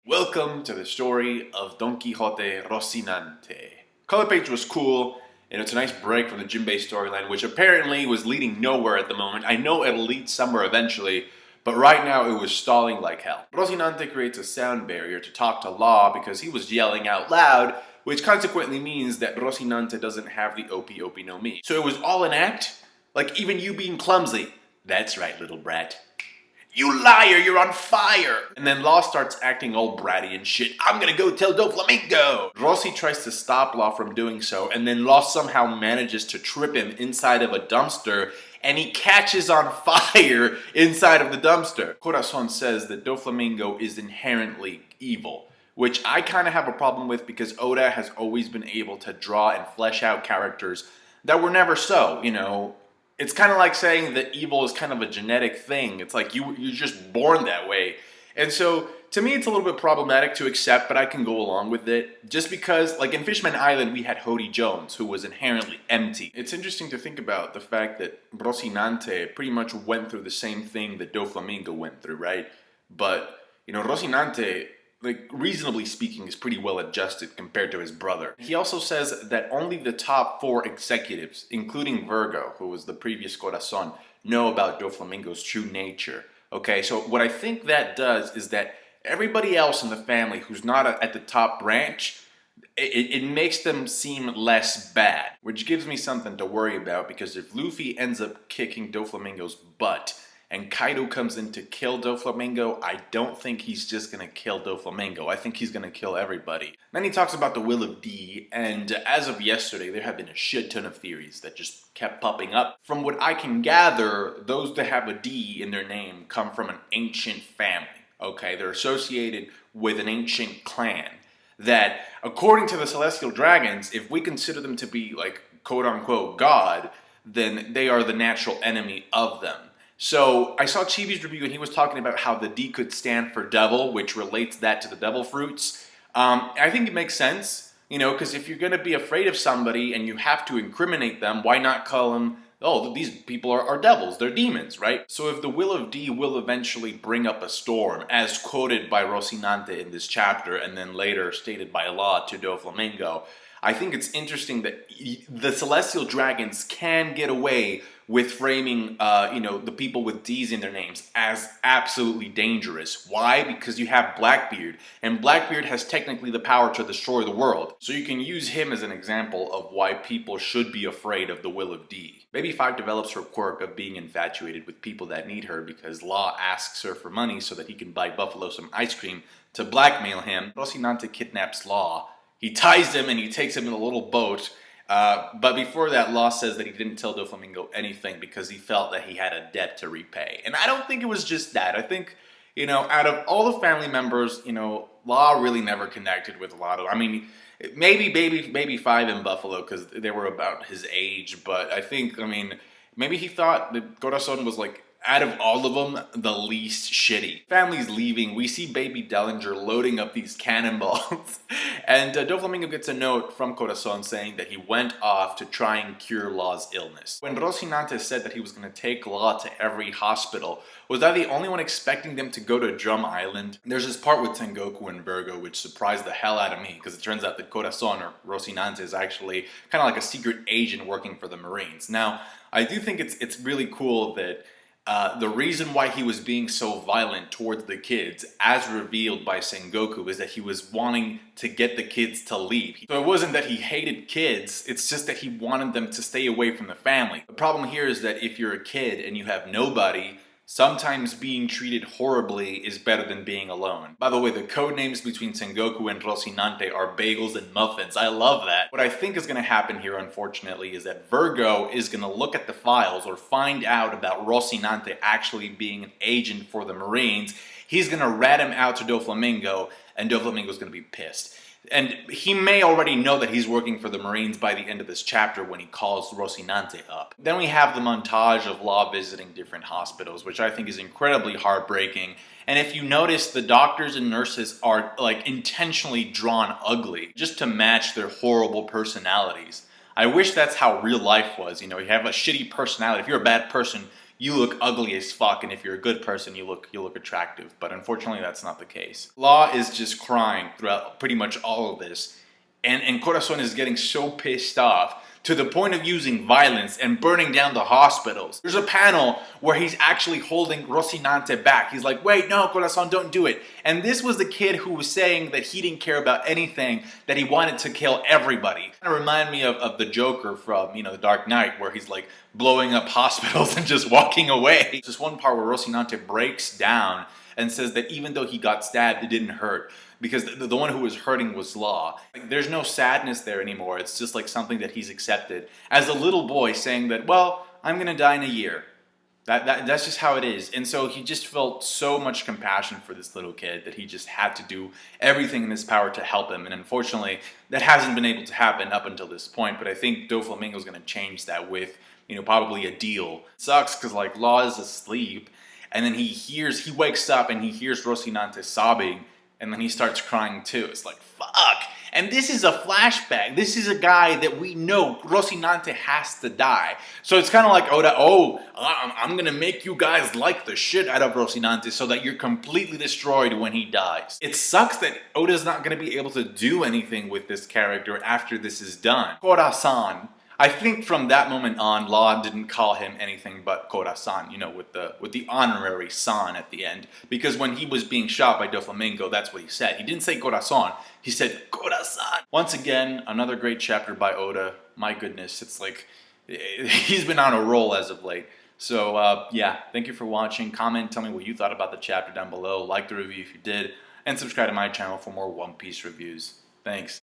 Welcome to the story of Don Quixote Rocinante. Color page was cool, and it's a nice break from the Jinbei storyline, which apparently was leading nowhere at the moment. I know it'll lead somewhere eventually, but right now it was stalling like hell. Rocinante creates a sound barrier to talk to Law because he was yelling out loud, which consequently means that Rocinante doesn't have the Opie Opie no Mi. So it was all an act? Like even you being clumsy. That's right, little brat. You liar, you're on fire! And then Law starts acting all bratty and shit. I'm gonna go tell Doflamingo! Rossi tries to stop Law from doing so, and then Law somehow manages to trip him inside of a dumpster, and he catches on fire inside of the dumpster. Corazon says that Doflamingo is inherently evil, which I kind of have a problem with because Oda has always been able to draw and flesh out characters that were never so, you know. It's kind of like saying that evil is kind of a genetic thing. It's like you're just born that way. And so, to me, it's a little bit problematic to accept, but I can go along with it. Just because, like in Fishman Island, we had Hody Jones, who was inherently empty. It's interesting to think about the fact that Rocinante pretty much went through the same thing that Doflamingo went through, right? But, you know, Rocinante, like reasonably speaking, is pretty well adjusted compared to his brother. He also says that only the top 4 executives, including Virgo, who was the previous Corazon, know about Doflamingo's true nature. Okay, so what I think that does is that everybody else in the family who's not at the top branch, it makes them seem less bad, which gives me something to worry about because if Luffy ends up kicking Doflamingo's butt, and Kaido comes in to kill Doflamingo, I don't think he's just gonna kill Doflamingo. I think he's gonna kill everybody. Then he talks about the Will of D, and as of yesterday, there have been a shit ton of theories that just kept popping up. From what I can gather, those that have a D in their name come from an ancient family. Okay, they're associated with an ancient clan that, according to the Celestial Dragons, if we consider them to be like quote-unquote God, then they are the natural enemy of them. So I saw Chibi's review and he was talking about how the D could stand for devil, which relates that to the devil fruits. I think it makes sense, you know, because if you're going to be afraid of somebody and you have to incriminate them, why not call them, oh, these people are devils, they're demons, right? So if the Will of D will eventually bring up a storm, as quoted by Rocinante in this chapter and then later stated by Law to Doflamingo, I think it's interesting that the Celestial Dragons can get away with framing, the people with D's in their names as absolutely dangerous. Why? Because you have Blackbeard, and Blackbeard has technically the power to destroy the world. So you can use him as an example of why people should be afraid of the Will of D. Baby 5 develops her quirk of being infatuated with people that need her because Law asks her for money so that he can buy Buffalo some ice cream to blackmail him. Rocinante kidnaps Law. He ties him and he takes him in a little boat. But before that, Law says that he didn't tell Doflamingo anything because he felt that he had a debt to repay. And I don't think it was just that. I think, you know, out of all the family members, you know, Law really never connected with a lot of, I mean, maybe Baby 5 in Buffalo because they were about his age. But I think, I mean, maybe he thought that Corazon was like, out of all of them, the least shitty. Family's leaving. We see Baby Dellinger loading up these cannonballs. And Doflamingo gets a note from Corazon saying that he went off to try and cure Law's illness. When Rocinante said that he was going to take Law to every hospital, was I the only one expecting them to go to Drum Island? There's this part with Sengoku and Virgo which surprised the hell out of me because it turns out that Corazon, or Rocinante, is actually kind of like a secret agent working for the Marines. Now, I do think it's really cool that the reason why he was being so violent towards the kids, as revealed by Sengoku, is that he was wanting to get the kids to leave. So it wasn't that he hated kids, it's just that he wanted them to stay away from the family. The problem here is that if you're a kid and you have nobody, sometimes being treated horribly is better than being alone. By the way, the code names between Sengoku and Rocinante are bagels and muffins. I love that. What I think is going to happen here, unfortunately, is that Virgo is going to look at the files or find out about Rocinante actually being an agent for the Marines. He's going to rat him out to Doflamingo, and Doflamingo's going to be pissed. And he may already know that he's working for the Marines by the end of this chapter when he calls Rocinante up. Then we have the montage of Law visiting different hospitals, which I think is incredibly heartbreaking. And if you notice, the doctors and nurses are like intentionally drawn ugly just to match their horrible personalities. I wish that's how real life was. You know, you have a shitty personality. If you're a bad person, you look ugly as fuck, and if you're a good person, you look attractive. But unfortunately, that's not the case. Law is just crying throughout pretty much all of this, and Corazon is getting so pissed off to the point of using violence and burning down the hospitals. There's a panel where he's actually holding Rocinante back. He's like, wait, no, Corazon, don't do it. And this was the kid who was saying that he didn't care about anything, that he wanted to kill everybody. Kind of remind me of the Joker from, The Dark Knight, where he's like blowing up hospitals and just walking away. There's this one part where Rocinante breaks down and says that even though he got stabbed, it didn't hurt, because the one who was hurting was Law. Like, there's no sadness there anymore. It's just like something that he's accepted as a little boy, saying that, well, I'm gonna die in a year. That's just how it is. And so he just felt so much compassion for this little kid that he just had to do everything in his power to help him. And unfortunately, that hasn't been able to happen up until this point. But I think Doflamingo's gonna change that with, probably a deal. It sucks because like Law is asleep, and then he wakes up and he hears Rocinante sobbing, and then he starts crying too. It's like, fuck. And this is a flashback. This is a guy that we know Rocinante has to die. So it's kind of like Oda, I'm going to make you guys like the shit out of Rocinante so that you're completely destroyed when he dies. It sucks that Oda's not going to be able to do anything with this character after this is done. Corazon. I think from that moment on, Law didn't call him anything but Corazon, with the honorary san at the end. Because when he was being shot by Doflamingo, that's what he said. He didn't say Corazon, he said Corazon. Once again, another great chapter by Oda. My goodness, it's like, he's been on a roll as of late. So, yeah, thank you for watching. Comment, tell me what you thought about the chapter down below. Like the review if you did. And subscribe to my channel for more One Piece reviews. Thanks.